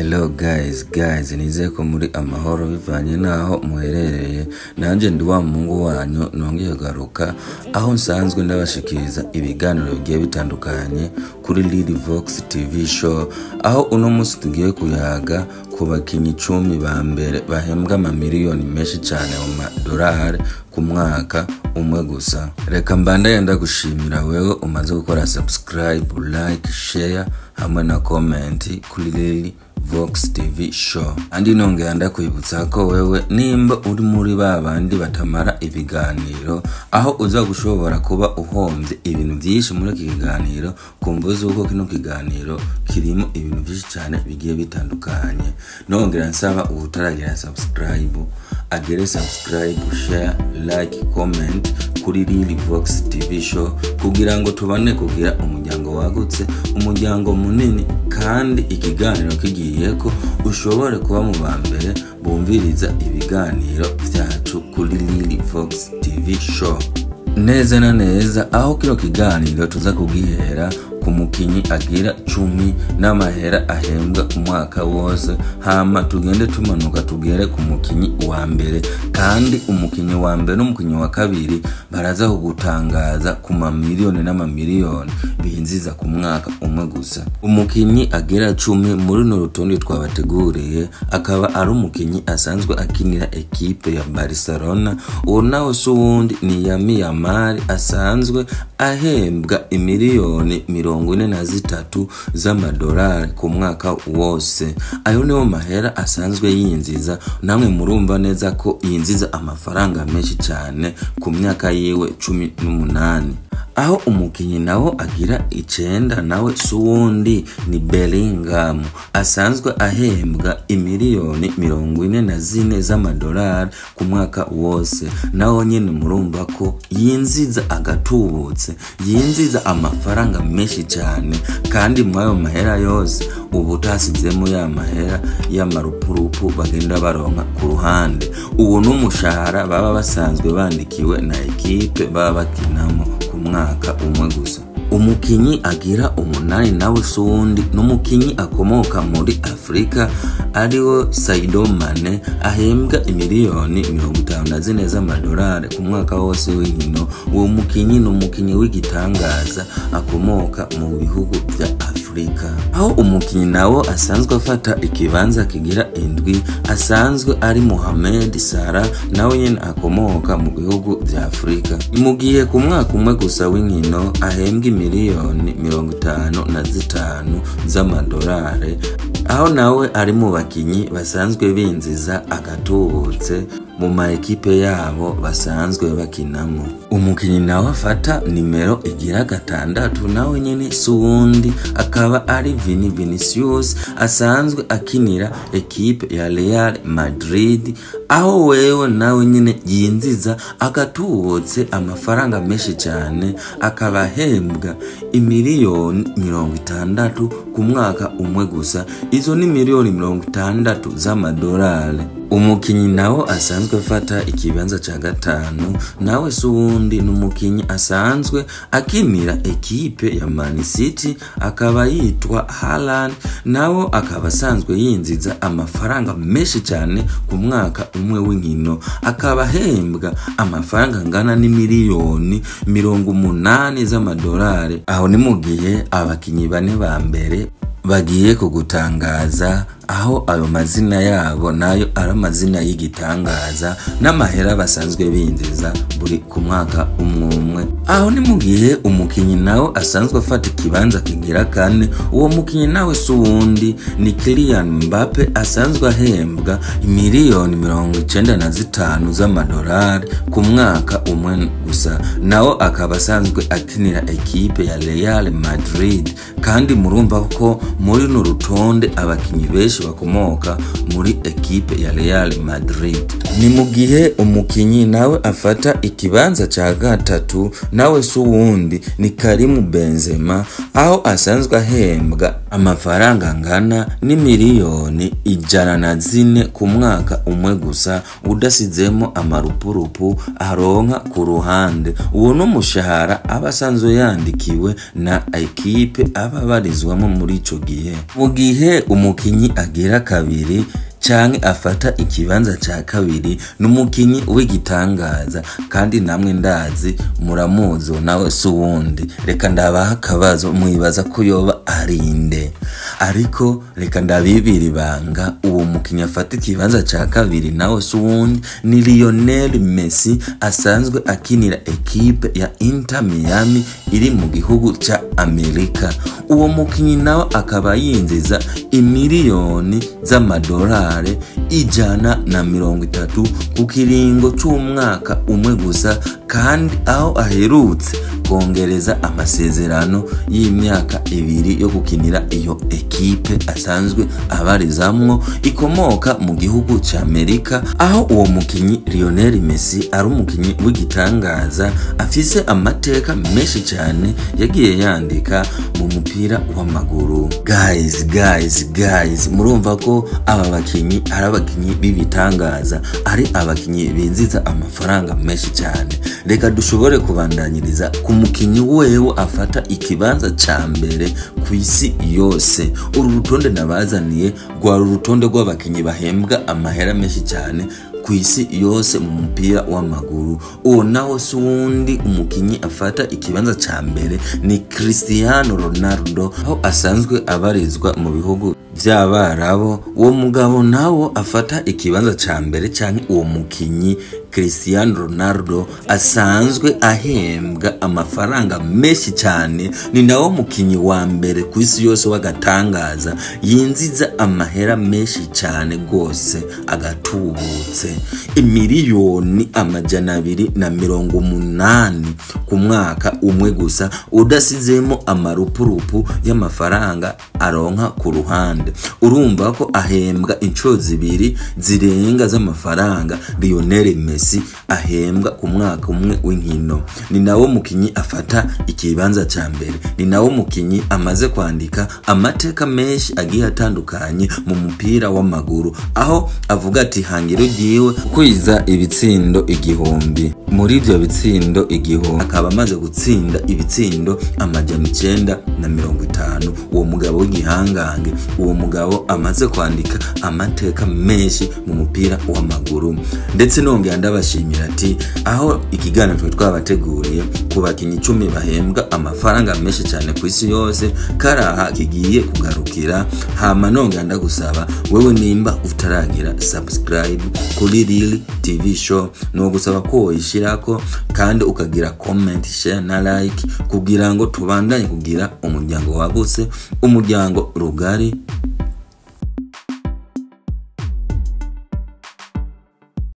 Hello guys, nizeye ko muri amahoro bivanye naho muherereye. Nanje ndi wa mungu wanyu nongeye garuka aho nsanzwe ndabashikiriza ibiganiro bigiye bitandukanye kuri Lily Vox TV show, aho uno musi tugiye kuyaga ku bakinyi 10 ba mbere bahembwa amamiliyoni menshi cyane mu madolari ku mwaka umwe gusa. Reka mbandaye ndagushimira wewe umaze gukora subscribe, like, share hamwe na comment kuri Lily Vox TV show. Andi nongera ndakwibutsa ko wewe nimba uri muri babandi batamara ibiganiro, aho uza gushobora kuba uhomvye ibintu byinshi muri iki kiganiro, kumbuza uko kino kiganiro kirimo ibintu byinshi cyane bigiye bitandukanye. Nongera nsaba utaragira subscribe agere subscribe, share, like, comment kuri Lily Vox TV show kugira ngo tubane kugira umuryango wagutse, umuryango munini, kandi ikiganiro kigiye ko ushobore kuba mu bambere bumviriza ibiganiro byacu kuri Lily Vox TV show. Neza na neza aho kino kiganiro tuza kugihera ku mukinyi agira 10 n'amahera ahembwa umwaka wose, hama tugende tumanuka tugere ku mukinyi wa mbere, kandi umukinyi wa mbere n'umukinyi wa kabiri baraza kugutangaza ku mamiliyoni n'amamiliyoni binziza ku mwaka umwe gusa. Umukinyi agira 10 muri no rutonde twabateguriye akaba ari umukinyi asanzwe akinira ekipe ya Barcelona, uwo nawe suwundi ni Lamine Yamal asanzwe ahembwa imiliyoni 43 z'amadolari ku mwaka wose. Ayo niyo mahera asanzwe yinziza, namwe murumva neza ko yinziza amafaranga menshi cyane ku myaka yiwe 18. Aho umukinyi nawo agira 9 nawe suwundi ni Bellingham asanzwe ahembwa imiliyoni 44 z'amadolari ku mwaka wose. Naho nyene murumva ko yinziza agatubutse, yinziza amafaranga menshi cyane, kandi mwayo mahera yose ubu tasizemo ya mahera y'amarupurupu bagenda baronka ku ruhande. Uwo n'umushahara baba basanzwe bandikiwe na ekipe baba bakinamo ku mwaka umwe gusa. Umukinyi agira 8 nawe suwundi n'umukinyi akomoka muri Afrika ariwo Sadio Mane ahembwa imiliyoni 54 z'amadolari ku mwaka wose w'inkino. Uwo mukinyi n'umukinyi w'igitangaza akomoka mu bihugu bya Afrika. Aho umukinyi nawo asanzwe afata ikibanza kigira 7 asanzwe ari Mohamed Salah, nawe nyene akomoka mu bihugu bya Afrika. Mugiye ku mwaka umwe gusa w'inkino ahembwa miliyoni 55 z'amadolari, aho nawe ari mu bakinyi basanzwe binziza agatubutse mu ma ekipe yabo basanzwe bakinamo. Umukinyi nawe afata nimero igira 6 nawe nyene suwundi akaba ari Vinicius asanzwe akinira ekipe ya Real Madrid, aho wewe nawe nyene yinziza agatubutse amafaranga menshi cyane, akaba hembwa imiliyoni 60 ku mwaka umwe gusa. Izo ni miliyoni 60 z'amadolari. Umukinyi nawo asanzwe afata ikibanza ca 5 nawe suwundi n'umukinyi asanzwe akinira ekipe ya Man City akaba yitwa Haaland, nawo akaba asanzwe yinziza amafaranga menshi cyane ku mwaka umwe w'inkino, akaba hembwa amafaranga ngana n'imiliyoni 80 z'amadolari. Aho ni mugihe abakinyi 4 ba mbere bagiye kugutangaza, aho ayo mazina yabo nayo ari amazina y'igitangaza n'amahera basanzwe binziza buri ku mwaka umwe. Aho ni mugihe umukinyi nawo asanzwe afata ikibanza kigira 4. Uwo mukinyi nawe suwundi ni Kylian Mbappe asanzwe ahembwa imiliyoni 95 z'amadolari ku mwaka umwe gusa. Nawo akaba asanzwe akinira ekipe ya Real Madrid, kandi murumva ko muri no rutonde abakinyi benshi bakomoka muri ekipe ya Real Madrid. Ni mugihe umukinyi nawe afata ikibanza ca 3 nawe suwundi ni Karim Benzema, aho asanzwe ahembwa amafaranga ngana n'imiliyoni 104 ku mwaka umwe gusa, udasizemo amarupurupu aronka ku ruhande. Uwo n'umushahara abasanzwe yandikiwe na ekipe ababarizwamo muri ico gihe. Mu gihe umukinyi agira kabiri canke afata ikibanza ca kabiri n'umukinyi w'igitangaza kandi namwe ndazi muramuzo nawe suwundi. Reka ndabaha akabazo mwibaza ko yoba arinde, ariko reka ndabibira ibanga. Uwo mukinyi afata ikibanza ca kabiri nawe suwundi ni Lionel Messi, asanzwe akinira ekipe ya Inter Miami iri mu gihugu ca Amerika. Uwo mukinyi nawe akaba yinjiza imiliyoni z'amadolari 130 ku kiringo c'umwaka umwe gusa, kandi aho aherutse kongereza amasezerano y'imyaka 2 yo gukinira iyo ekipe asanzwe abarizamwo ikomoka mu gihugu ca Amerika. Aho uwo mukinyi Lionel Messi ari umukinyi w'igitangaza afise amateka menshi cyane yagiye yandika mu mupira w'amaguru. Guys, murumva ko aba bakinyi ari abakinyi b'ibitangaza, ari abakinyi binziza amafaranga menshi cyane. Reka dushobore kubandanyiriza ku mukinyi wewe afata ikibanza ca mbere ku isi yose. Uru rutonde nabazaniye rwari urutonde rw'abakinyi bahembwa amahera menshi cyane ku isi yose mu mupira w'amaguru. Uwo naho si wundi umukinyi afata ikibanza ca mbere ni Cristiano Ronaldo, aho asanzwe abarizwa mu bihugu vy'Abarabo. Uwo mugabo nawo afata ikibanza ca mbere canke uwo mukinyi Cristiano Ronaldo asanzwe ahembwa amafaranga menshi cyane, ni nawo mukinyi wa mbere ku isi yose w'agatangaza yinziza amahera menshi cyane gose agatubutse imiliyoni 280 ku mwaka umwe gusa, udasizemo amarupurupu y'amafaranga aronka ku ruhande. Urumva ko ahembwa inshuro 2 zirenga z'amafaranga Lionel Messi ahembwa ku mwaka umwe w'inkino. Ni nawo mukinyi afata ikibanza ca mbere, ni nawo mukinyi amaze kwandika amateka menshi agiye atandukanye mu mupira w'amaguru, aho avuga ati hangiro giwe kwiza ibitsindo 1000. Muri ivyo bitsindo 1000 akaba amaze gutsinda ibitsindo 950. Uwo mugabo w'igihangange, uwo mugabo amaze kwandika amateka menshi mu mupira w'amaguru. Ndetse nongera ndabashimira ati aho ikiganiro twabateguriye ku bakinyi 10 bahembwa amafaranga menshi cyane ku isi yose karaha kigiye kugarukira. Hama nongera ndagusaba wewe nimba utaragira subscribe kuri Real TV Show, no gusaba ko woyishirako kandi ukagira comment, share na like kugira ngo tubandanye kugira umuryango wagutse, umuryango rugari